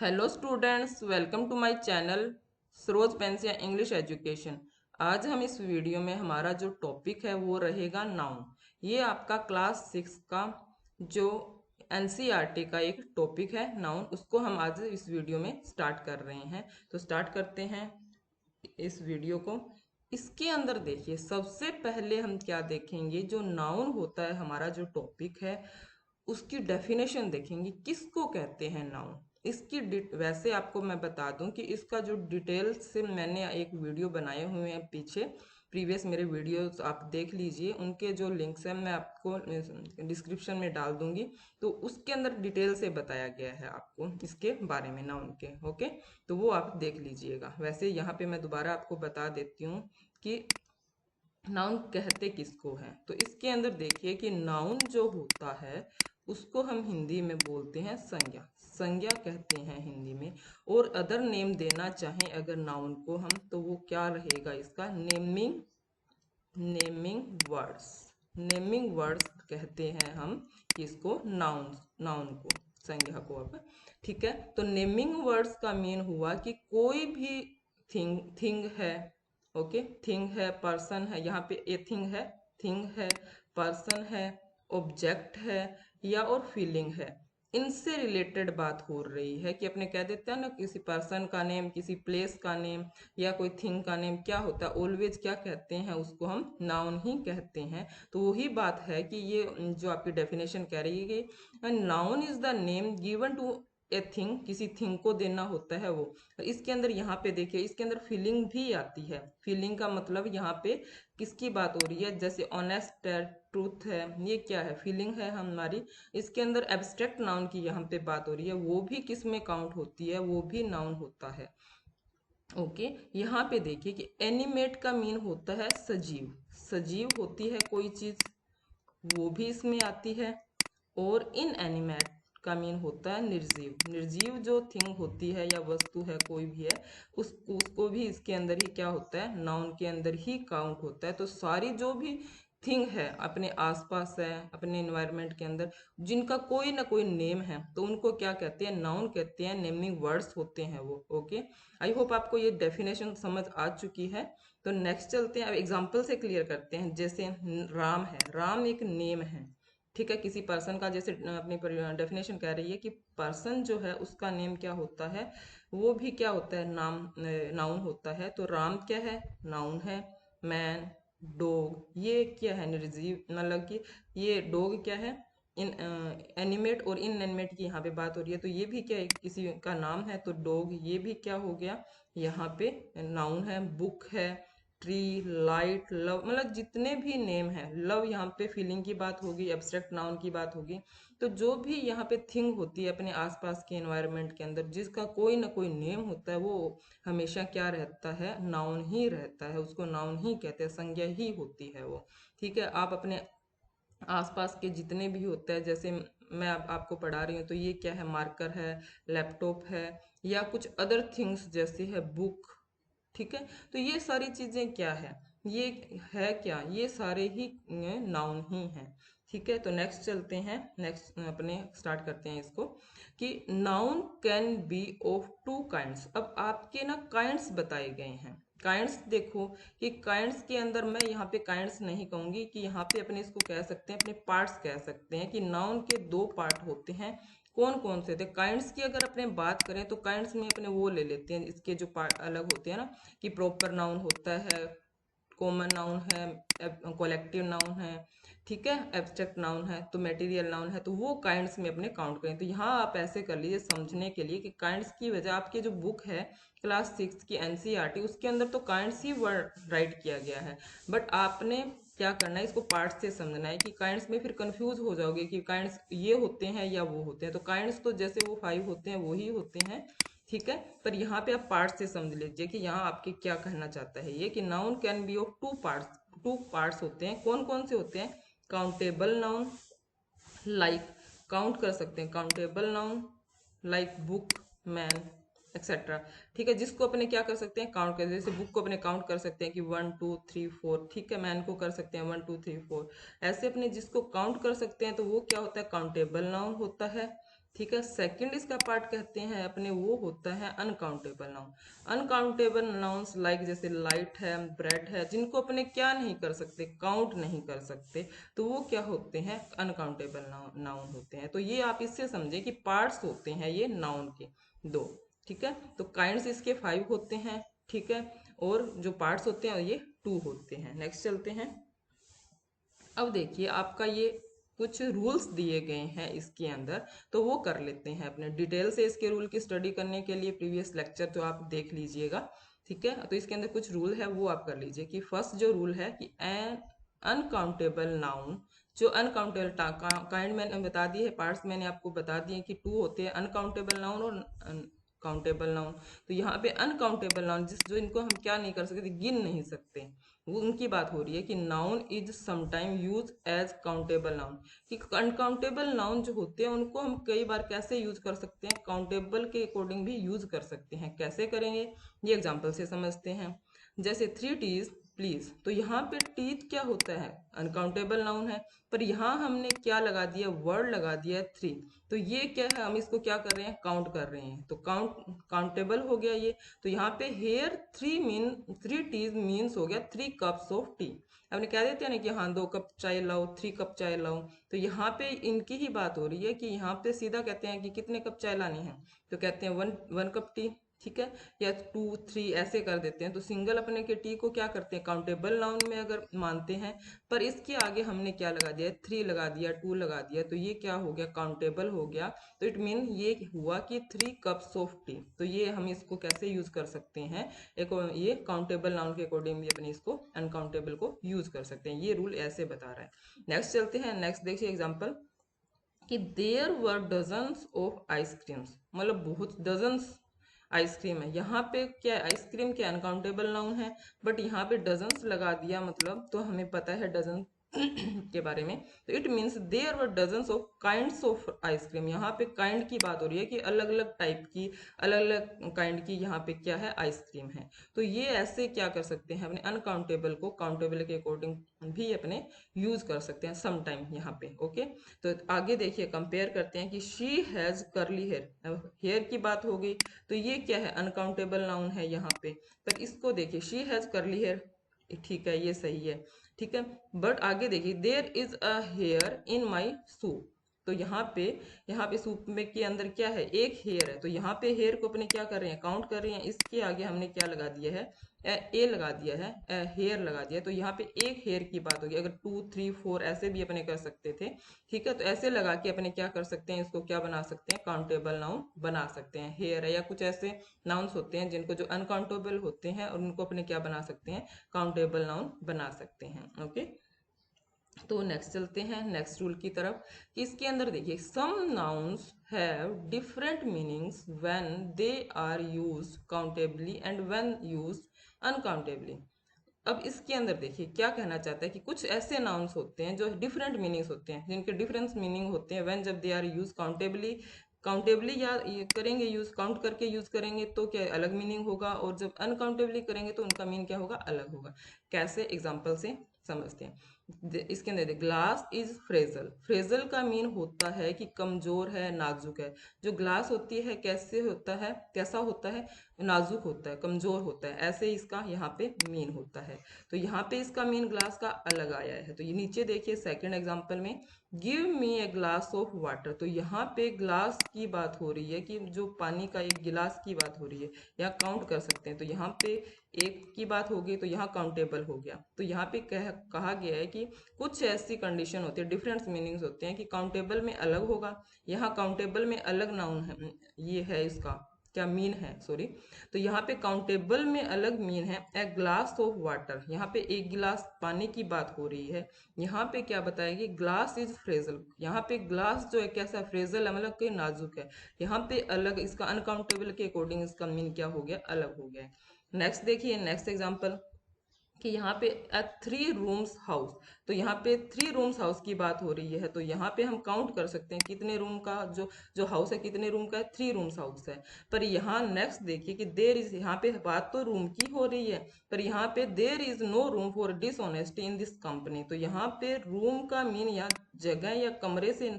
Hello students, welcome to my channel Saroj Pensia English education. आज हम इस वीडियो में हमारा जो टॉपिक है वो रहेगा नाउन। ये आपका क्लास 6 का जो एनसीईआरटी का एक टॉपिक है नाउन, उसको हम आज इस वीडियो में स्टार्ट कर रहे हैं। तो स्टार्ट करते हैं इस वीडियो को। इसके अंदर देखिए, सबसे पहले हम क्या देखेंगे, जो नाउन होता है हमारा जो टॉपिक है उसकी डेफिनेशन देखेंगे, किसको कहते हैं नाउन। इसकी वैसे आपको मैं बता दूं कि इसका जो डिटेल से मैंने एक वीडियो बनाए हुए हैं पीछे, प्रीवियस मेरे वीडियोस आप देख लीजिए, उनके जो लिंक्स हैं मैं आपको डिस्क्रिप्शन में डाल दूंगी। तो उसके अंदर डिटेल से बताया गया है आपको इसके बारे में नाउन के। ओके, तो वो आप देख लीजिएगा। वैसे यहाँ पे मैं दोबारा आपको बता देती हूँ कि नाउन कहते किसको हैं। तो इसके अंदर देखिए कि नाउन जो होता है उसको हम हिंदी में बोलते हैं संज्ञा। संज्ञा कहते हैं हिंदी में। और अदर नेम देना चाहें अगर नाउन को हम, तो वो क्या रहेगा इसका, naming naming words. Naming words कहते हैं हम किसको, नाउन नाउन को, संज्ञा को। अब ठीक है, तो नेमिंग वर्ड्स का मीन हुआ कि कोई भी थिंग है। ओके, थिंग है, पर्सन है, यहाँ पे ए थिंग है, पर्सन है, ऑब्जेक्ट है या और फीलिंग है, इनसे रिलेटेड बात हो रही है। कि अपने कह देते हैं ना, किसी पर्सन का नेम, किसी प्लेस का नेम या कोई थिंग का नेम क्या होता है, ऑलवेज क्या कहते हैं उसको, हम नाउन ही कहते हैं। तो वही बात है कि ये जो आपकी डेफिनेशन कह रही है कि noun is the name given to a thing, किसी थिंग को देना होता है वो। इसके अंदर यहाँ पे देखिए, इसके अंदर फीलिंग भी आती है। फीलिंग का मतलब यहाँ पे किसकी बात हो रही है, जैसे ऑनेस्ट है, ट्रूथ है, ये क्या है, फीलिंग है हमारी। इसके अंदर एब्स्ट्रैक्ट नाउन की यहाँ पे बात हो रही है, वो भी किस में काउंट होती है, वो भी नाउन होता है। ओके, यहाँ पे देखिए कि एनिमेट का मीन होता है सजीव। सजीव होती है कोई चीज, वो भी इसमें आती है। और इन एनिमेट का मीन होता है निर्जीव। निर्जीव जो थिंग होती है या वस्तु है कोई भी है, उसको भी इसके अंदर ही क्या होता है, नाउन के अंदर ही काउंट होता है। तो सारी जो भी थिंग है अपने आसपास है, अपने एनवायरनमेंट के अंदर, जिनका कोई ना कोई नेम है, तो उनको क्या कहते हैं, नाउन कहते हैं। नेमिंग वर्ड्स होते हैं वो। ओके, आई होप आपको ये डेफिनेशन समझ आ चुकी है। तो नेक्स्ट चलते हैं, अब एग्जाम्पल से क्लियर करते हैं। जैसे राम है, राम एक नेम है। ठीक है, किसी पर्सन का, जैसे अपनी डेफिनेशन कह रही है कि पर्सन जो है उसका नेम क्या होता है, वो भी क्या होता है, नाम, नाउन होता है। तो राम क्या है, नाउन है। मैन, डॉग, ये क्या है, निर्जीव, मतलब कि ये डॉग क्या है, इन एनिमेट और इन एनिमेट की यहाँ पे बात हो रही है, तो ये भी क्या है, किसी का नाम है। तो डॉग ये भी क्या हो गया, यहाँ पे नाउन है। बुक है, ट्री, लाइट, लव, मतलब जितने भी नेम है, लव यहाँ पे फीलिंग की बात होगी, एब्स्ट्रैक्ट नाउन की बात होगी। तो जो भी यहाँ पे थिंग होती है अपने आसपास के एनवायरनमेंट के अंदर, जिसका कोई ना कोई नेम होता है, वो हमेशा क्या रहता है, नाउन ही रहता है। उसको नाउन ही कहते हैं, संज्ञा ही होती है वो। ठीक है, आप अपने आसपास के जितने भी होते हैं, जैसे मैं आपको पढ़ा रही हूँ, तो ये क्या है, मार्कर है, लैपटॉप है, या कुछ अदर थिंग्स जैसे है बुक। ठीक है, तो ये सारी चीजें क्या है, ये है क्या, ये सारे ही नाउन ही हैं। ठीक है, तो नेक्स्ट चलते हैं, नेक्स्ट अपने स्टार्ट करते हैं इसको कि noun can be of two kinds. अब आपके ना काइंड्स बताए गए हैं। काइंड्स देखो कि काइंड्स के अंदर, मैं यहाँ पे काइंड्स नहीं कहूंगी, कि यहाँ पे अपने इसको कह सकते हैं, अपने पार्ट्स कह सकते हैं। कि नाउन के दो पार्ट होते हैं। कौन कौन से थे काइंड्स की, अगर अपने बात करें तो काइंड्स में अपने वो ले लेते हैं, इसके जो पार्ट अलग होते हैं ना, कि प्रॉपर नाउन होता है, कॉमन नाउन है, कलेक्टिव नाउन है, ठीक है, एब्स्ट्रैक्ट नाउन है, तो मटेरियल नाउन है, तो वो काइंड्स में अपने काउंट करें। तो यहाँ आप ऐसे कर लीजिए समझने के लिए कि काइंड्स की वजह, आपके जो बुक है क्लास 6 की एनसीईआरटी, उसके अंदर तो काइंड्स ही वर्ड राइट किया गया है। बट आपने क्या करना है, इसको पार्ट से समझना है। कि काइंड्स में फिर कंफ्यूज हो जाओगे कि काइंड्स ये होते हैं या वो होते हैं। तो काइंड्स तो जैसे वो 5 होते हैं वो ही होते हैं। ठीक है, पर यहाँ पे आप पार्ट से समझ लीजिए कि यहाँ आपके क्या कहना चाहता है ये, कि noun can be of two parts. Two parts होते हैं, कौन कौन से होते हैं, काउंटेबल नाउन, लाइक, काउंट कर सकते हैं, countable noun like book, man, etcetera. ठीक है, जिसको अपने क्या कर सकते हैं, काउंट कर, जैसे बुक को अपने काउंट कर सकते हैं कि 1 2 3 4। ठीक है, मैन को कर सकते हैं 1 2 3 4। ऐसे अपने जिसको काउंट कर सकते हैं, तो वो क्या होता है, काउंटेबल नाउन होता है। ठीक है। सेकंड इसका पार्ट कहते हैं अपने, वो होता है uncountable noun. Uncountable nouns like जैसे लाइट है, ब्रेड है, जिनको अपने क्या नहीं कर सकते, काउंट नहीं कर सकते, तो वो क्या होते हैं, अनकाउंटेबल नाउन होते हैं। तो ये आप इससे समझे कि पार्ट्स होते हैं ये नाउन के दो। ठीक है, तो काइंड्स इसके 5 होते हैं। ठीक है, और जो पार्ट्स होते हैं ये 2 होते हैं। नेक्स्ट चलते हैं। अब देखिए आपका ये कुछ रूल्स दिए गए हैं इसके अंदर, तो वो कर लेते हैं अपने डिटेल से। इसके रूल की स्टडी करने के लिए प्रीवियस लेक्चर तो आप देख लीजिएगा। ठीक है, तो इसके अंदर कुछ रूल है वो आप कर लीजिए। कि फर्स्ट जो रूल है कि एन अनकाउंटेबल नाउन, जो अनकाउंटेबल काइंड मैंने बता दिए है, पार्ट्स मैंने आपको बता दिए कि 2 होते हैं, अनकाउंटेबल नाउन और काउंटेबल नाउन। तो यहाँ पे अनकाउंटेबल नाउन जो इनको हम क्या नहीं कर सकते, गिन नहीं सकते, वो उनकी बात हो रही है। कि noun is sometime use as countable noun, कि अनकाउंटेबल नाउन जो होते हैं उनको हम कई बार कैसे यूज कर सकते हैं, काउंटेबल के अकॉर्डिंग भी यूज कर सकते हैं। कैसे करेंगे ये एग्जाम्पल से समझते हैं। जैसे 3 टीज प्लीज, तो यहाँ पे टीथ क्या होता है, अनकाउंटेबल नाउन है, पर यहाँ हमने क्या लगा दिया, वर्ड लगा दिया 3। तो ये क्या है, हम इसको क्या कर रहे हैं, काउंट कर रहे हैं, तो काउंटेबल हो गया ये। तो यहाँ पे हेयर 3 टीज मीन्स हो गया 3 कप्स ऑफ टी। हमने कह देते हैं ना कि हाँ 2 कप चाय लाओ, 3 कप चाय लाओ, तो यहाँ पे इनकी ही बात हो रही है। कि यहाँ पे सीधा कहते हैं कि कितने कप चाय लानी है, तो कहते हैं 1 कप टी। ठीक है, या 2 3 ऐसे कर देते हैं। तो सिंगल अपने के टी को क्या करते हैं, काउंटेबल नाउन में अगर मानते हैं, पर इसके आगे हमने क्या लगा दिया, 3 लगा दिया, 2 लगा दिया, तो ये क्या हो गया, काउंटेबल हो गया। तो इट मीन ये हुआ कि 3 कप्स ऑफ टी। तो ये हम इसको कैसे यूज कर सकते हैं, एक ये काउंटेबल नाउन के अकॉर्डिंग भी अपने इसको अनकाउंटेबल को यूज कर सकते हैं। ये रूल ऐसे बता रहा है। नेक्स्ट चलते हैं। नेक्स्ट देखिए एग्जाम्पल, कि there were dozens of ice creams, मतलब बहुत डजन्स आइसक्रीम है। यहाँ पे क्या आइसक्रीम के अनकाउंटेबल नाउन है, बट यहाँ पे डजन्स लगा दिया, मतलब तो हमें पता है डजन के बारे में। तो it means there were dozens of kinds of ice cream. यहाँ पे काइंड की बात हो रही है कि अलग अलग टाइप की, अलग अलग काइंड की यहाँ पे क्या है, आइसक्रीम है। तो ये ऐसे क्या कर सकते हैं, अपने अनकाउंटेबल को काउंटेबल के अकॉर्डिंग भी अपने यूज कर सकते हैं सम टाइम यहाँ पे। ओके, तो आगे देखिए कंपेयर करते हैं कि she has curly hair. Hair की बात हो गई, तो ये क्या है, अनकाउंटेबल नाउन है यहाँ पे। पर इसको देखिए, शी हैज करली हेयर, ठीक है ये सही है। ठीक है, बट आगे देखिए, there is a hair in my soup. तो यहाँ पे सूप में के अंदर क्या है, एक हेयर है। तो यहाँ पे हेयर को अपने क्या कर रहे हैं, काउंट कर रहे हैं। इसके आगे हमने क्या लगा दिया है, ए लगा दिया है, हेयर लगा दिया है। तो यहाँ पे एक हेयर की बात होगी। अगर 2 3 4 ऐसे भी अपने कर सकते थे। ठीक है, तो ऐसे लगा के अपने क्या कर सकते हैं, इसको क्या बना सकते हैं, काउंटेबल नाउन बना सकते हैं। हेयर है या कुछ ऐसे नाउन्स होते हैं जिनको जो अनकाउंटेबल होते हैं, और उनको अपने क्या बना सकते हैं, काउंटेबल नाउन बना सकते हैं। ओके, तो नेक्स्ट चलते हैं नेक्स्ट रूल की तरफ। इसके अंदर देखिए, some nouns have different meanings when they are used countably and when used uncountably. अब इसके अंदर देखिए क्या कहना चाहता है, कि कुछ ऐसे नाउन्स होते हैं जो डिफरेंट मीनिंग्स होते हैं, जिनके डिफरेंस मीनिंग होते हैं व्हेन, जब they are use countably. Countably या ये करेंगे यूज, काउंट करके यूज करेंगे तो क्या अलग मीनिंग होगा, और जब अनकाउंटेबली करेंगे तो उनका मीनिंग क्या होगा, अलग होगा। कैसे, एग्जाम्पल से समझते हैं। इसके अंदर ग्लास इज फ्रेजल। फ्रेजल का मीन होता है कि कमजोर है, नाजुक है। जो ग्लास होती है कैसे होता है, कैसा होता है, नाजुक होता है, कमजोर होता है, ऐसे इसका यहाँ पे मीन होता है। तो यहाँ पे इसका मीन ग्लास का अलग आया है। तो ये नीचे देखिए सेकंड एग्जांपल में, give me a glass of water. तो यहाँ पे ग्लास की बात हो रही है, कि जो पानी का एक गिलास की बात हो रही है, यहाँ काउंट कर सकते हैं। तो यहाँ पे एक की बात हो गई, तो यहाँ काउंटेबल हो गया। तो यहाँ पे कहा गया है कि कुछ ऐसी कंडीशन होती है, डिफरेंट मीनिंग्स होते हैं, कि काउंटेबल में अलग होगा, यहाँ काउंटेबल में अलग नाउन है, ये है इसका क्या मीन है, सॉरी। तो यहाँ पे काउंटेबल में अलग मीन है, ए ग्लास ऑफ वाटर। यहाँ पे एक गिलास पानी की बात हो रही है। यहाँ पे क्या बताएगी, ग्लास इज फ्रेजल। यहाँ पे ग्लास जो है कैसा, फ्रेजल है, मतलब कि नाजुक है। यहाँ पे अलग, इसका अनकाउंटेबल के अकॉर्डिंग इसका मीन क्या हो गया, अलग हो गया। नेक्स्ट देखिए नेक्स्ट एग्जाम्पल, कि यहाँ पे 3 रूम्स हाउस, तो यहाँ पे 3 रूम्स हाउस की बात हो रही है, तो यहाँ पे हम काउंट कर सकते हैं कितने रूम का जो जो हाउस है, कितने रूम का है, 3 रूम्स हाउस है। पर यहाँ नेक्स्ट देखिए कि देर इज, यहाँ पे बात तो रूम की हो रही है, पर यहाँ पे there is no room for dishonesty in this company, तो यहाँ पे रूम का मीन यहाँ जगह या कमरे से,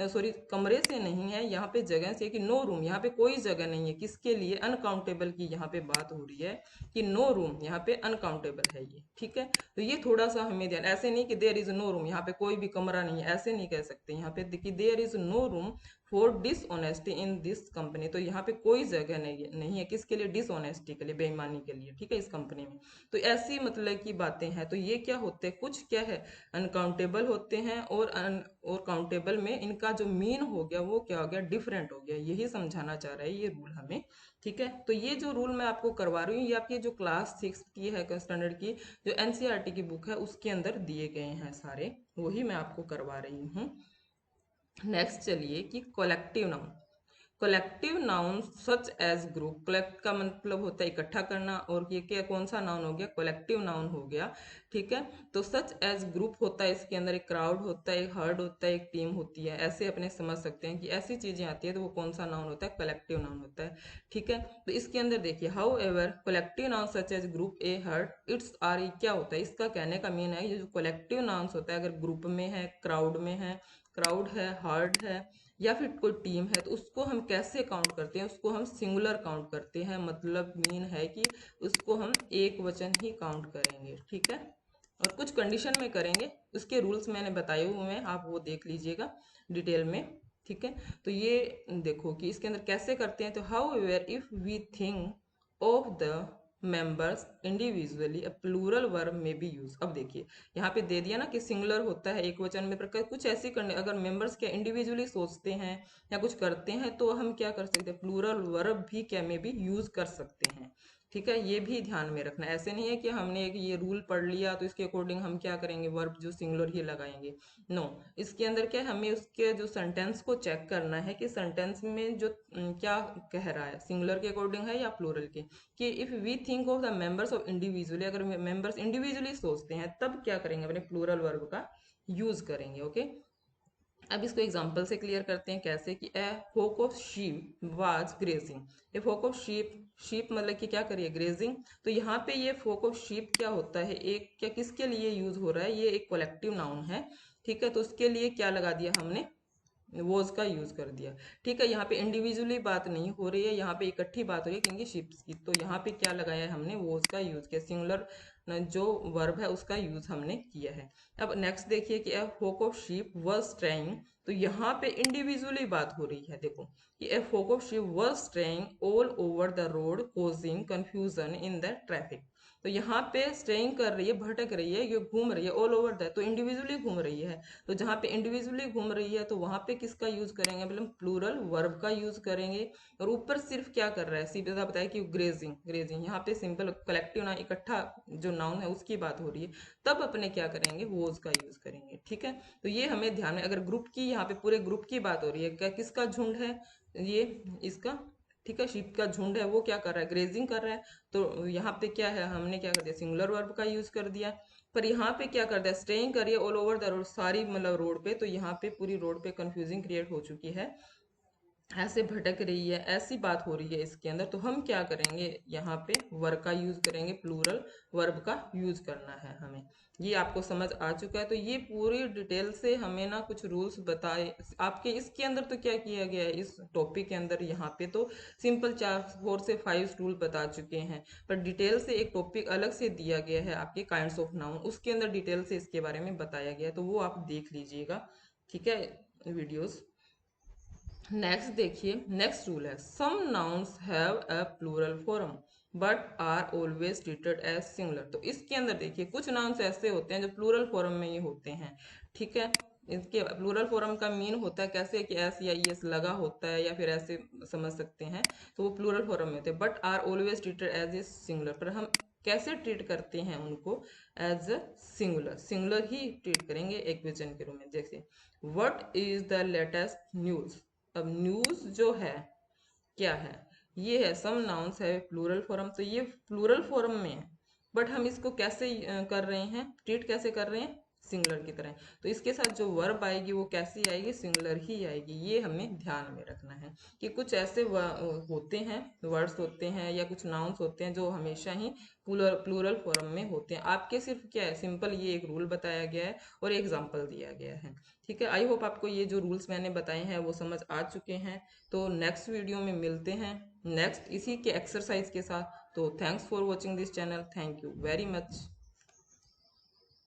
सॉरी कमरे से नहीं है, यहाँ पे जगह से, कि नो रूम, यहाँ पे कोई जगह नहीं है किसके लिए, अनकाउंटेबल की यहाँ पे बात हो रही है कि नो रूम यहाँ पे अनकाउंटेबल है ये, ठीक है। तो ये थोड़ा सा हमें ध्यान, ऐसे नहीं कि देयर इज नो रूम, यहाँ पे कोई भी कमरा नहीं है, ऐसे नहीं कह सकते, यहाँ पे देखिए there is no room for dishonesty in this company, तो यहाँ पे कोई जगह नहीं है किसके लिए, डिसऑनेस्टी के लिए, बेईमानी के लिए, ठीक है, इस कंपनी में। तो ऐसी मतलब की बातें हैं, तो ये क्या होते हैं, कुछ क्या है अनकाउंटेबल होते हैं, और काउंटेबल में इनका जो मीन हो गया वो क्या हो गया, डिफरेंट हो गया, यही समझाना चाह रहा है ये रूल हमें, ठीक है। तो ये जो रूल मैं आपको करवा रही हूँ ये आपकी जो क्लास 6 की है स्टैंडर्ड की, जो एनसीईआरटी की बुक है उसके अंदर दिए गए हैं सारे, वही मैं आपको करवा रही हूँ। नेक्स्ट चलिए कि collective noun. Collective noun such as group, collect का मतलब होता है इकट्ठा करना, और ये क्या कौन सा नाउन हो गया, कलेक्टिव नाउन हो गया, ठीक है। तो सच एज ग्रुप होता है, इसके अंदर एक क्राउड होता है, एक हर्ड होता है, एक टीम होती है, ऐसे अपने समझ सकते हैं कि ऐसी चीजें आती है तो वो कौन सा नाउन होता है, कलेक्टिव नाउन होता है, ठीक है। तो इसके अंदर देखिए however collective noun such as group a herd it's are, क्या होता है, इसका कहने का मीन है ये जो कलेक्टिव नाउन्स होता है, अगर ग्रुप में है, क्राउड है, हर्ड है, या फिर कोई टीम है, तो उसको हम कैसे काउंट करते हैं, उसको हम सिंगुलर काउंट करते हैं, मतलब मीन है कि उसको हम एक वचन ही काउंट करेंगे, ठीक है। और कुछ कंडीशन में करेंगे, उसके रूल्स मैंने बताए हुए हैं, आप वो देख लीजिएगा डिटेल में, ठीक है। तो ये देखो कि इसके अंदर कैसे करते हैं, तो however if we think of the members individually a plural verb में बी यूज, अब देखिए यहाँ पे दे दिया ना कि सिंगुलर होता है एक वचन में, प्रकार कुछ ऐसी करने, अगर मेंबर्स क्या इंडिविजुअली सोचते हैं या कुछ करते हैं तो हम क्या कर सकते हैं, प्लूरल वर्ब भी क्या में भी यूज कर सकते हैं, ठीक है। ये भी ध्यान में रखना, ऐसे नहीं है कि हमने एक ये रूल पढ़ लिया तो इसके अकॉर्डिंग हम क्या करेंगे, वर्ब जो सिंगुलर ही लगाएंगे, नो। इसके अंदर क्या है, हमें उसके जो सेंटेंस को चेक करना है कि सेंटेंस में जो क्या कह रहा है, सिंगुलर के अकॉर्डिंग है या प्लूरल के, कि if we think of the members of individually, अगर मेंबर्स इंडिविजुअली सोचते हैं तब क्या करेंगे, अपने प्लूरल वर्ब का यूज करेंगे, ओके। अब इसको एग्जांपल से क्लियर करते हैं, कैसे कि a flock of sheep was grazing, a flock of sheep, sheep मतलब कि क्या करिए, ग्रेजिंग, तो यहाँ पे ये फोक ऑफ शीप क्या होता है, एक क्या किसके लिए यूज हो रहा है, ये एक कलेक्टिव नाउन है, ठीक है। तो उसके लिए क्या लगा दिया हमने, वॉज का यूज कर दिया, ठीक है। यहाँ पे इंडिविजुअली बात नहीं हो रही है, यहाँ पे इकट्ठी बात हो रही है किनकी, शिप्स की, तो यहाँ पे क्या लगाया है हमने, वॉज का यूज किया, सिंगुलर जो वर्ब है उसका यूज हमने किया है। अब नेक्स्ट देखिए कि a flock of sheep was straying, तो यहाँ पे इंडिविजुअली बात हो रही है, देखो कि a flock of sheep was straying all over the road causing confusion in the traffic, तो यहाँ पे स्ट्रेइंग कर रही है, भटक रही है, ये घूम रही है ऑल ओवर द, तो इंडिविजुअली घूम रही है, तो जहाँ पे इंडिविजुअली घूम रही है तो वहां पे किसका यूज करेंगे, मतलब प्लूरल वर्ब का यूज करेंगे। और ऊपर सिर्फ क्या कर रहा है, सीधा बताया कि ग्रेजिंग, ग्रेजिंग यहाँ पे सिंपल कलेक्टिव ना इकट्ठा जो नाउन है उसकी बात हो रही है, तब अपने क्या करेंगे, वोज का यूज करेंगे, ठीक है। तो ये हमें ध्यान में, अगर ग्रुप की यहाँ पे पूरे ग्रुप की बात हो रही है, क्या किसका झुंड है ये, इसका, ठीक है, शीप का झुंड है, वो क्या कर रहा है, ग्रेजिंग कर रहा है, तो यहाँ पे क्या है, हमने क्या कर दिया, सिंगुलर वर्ब का यूज कर दिया। पर यहाँ पे क्या करता है, स्टेइंग करिए ऑल ओवर द रोड, सारी मतलब रोड पे, तो यहाँ पे पूरी रोड पे कंफ्यूजिंग क्रिएट हो चुकी है, ऐसे भटक रही है, ऐसी बात हो रही है इसके अंदर, तो हम क्या करेंगे, यहाँ पे वर्ब का यूज करेंगे, प्लूरल वर्ब का यूज करना है हमें। ये आपको समझ आ चुका है, तो ये पूरी डिटेल से हमें ना कुछ रूल्स बताए आपके, इसके अंदर तो क्या किया गया है इस टॉपिक के अंदर, यहाँ पे तो सिंपल 4 से 5 रूल बता चुके हैं, पर डिटेल से एक टॉपिक अलग से दिया गया है आपके काइंड्स ऑफ नाउन, उसके अंदर डिटेल से इसके बारे में बताया गया है, तो वो आप देख लीजिएगा, ठीक है, वीडियोस। नेक्स्ट देखिए, नेक्स्ट रूल है some nouns have a plural form but are always treated as singular, तो इसके अंदर देखिए कुछ नाउन्स ऐसे होते हैं जो प्लूरल फॉर्म में ही होते हैं, ठीक है। इसके प्लूरल फॉर्म का मीन होता है कैसे कि एस या ई एस लगा होता है, या फिर ऐसे समझ सकते हैं, तो वो प्लूरल फॉर्म में होते हैं, but are always treated as a singular, पर हम कैसे ट्रीट करते हैं उनको, एज अ सिंगुलर, सिंगुलर ही ट्रीट करेंगे एक वचन के रूप में, जैसे what is the latest news, अब न्यूज जो है क्या है, ये है सम नाउन्स है प्लूरल फॉर्म, तो ये प्लूरल फॉर्म में है, बट हम इसको कैसे कर रहे हैं, ट्रीट कैसे कर रहे हैं, सिंगुलर की तरह। तो इसके साथ जो वर्ब आएगी वो कैसी आएगी, सिंगुलर ही आएगी। ये हमें ध्यान में रखना है कि कुछ ऐसे होते हैं, वर्ड्स होते हैं या कुछ नाउन्स होते हैं जो हमेशा ही प्लूरल फॉर्म में होते हैं। आपके सिर्फ क्या है, सिंपल ये एक रूल बताया गया है और एग्जाम्पल दिया गया है। ठीक है, आई होप आपको ये जो रूल्स मैंने बताए हैं वो समझ आ चुके हैं। तो नेक्स्ट वीडियो में मिलते हैं नेक्स्ट इसी के एक्सरसाइज के साथ। तो thanks for watching this channel, thank you very much.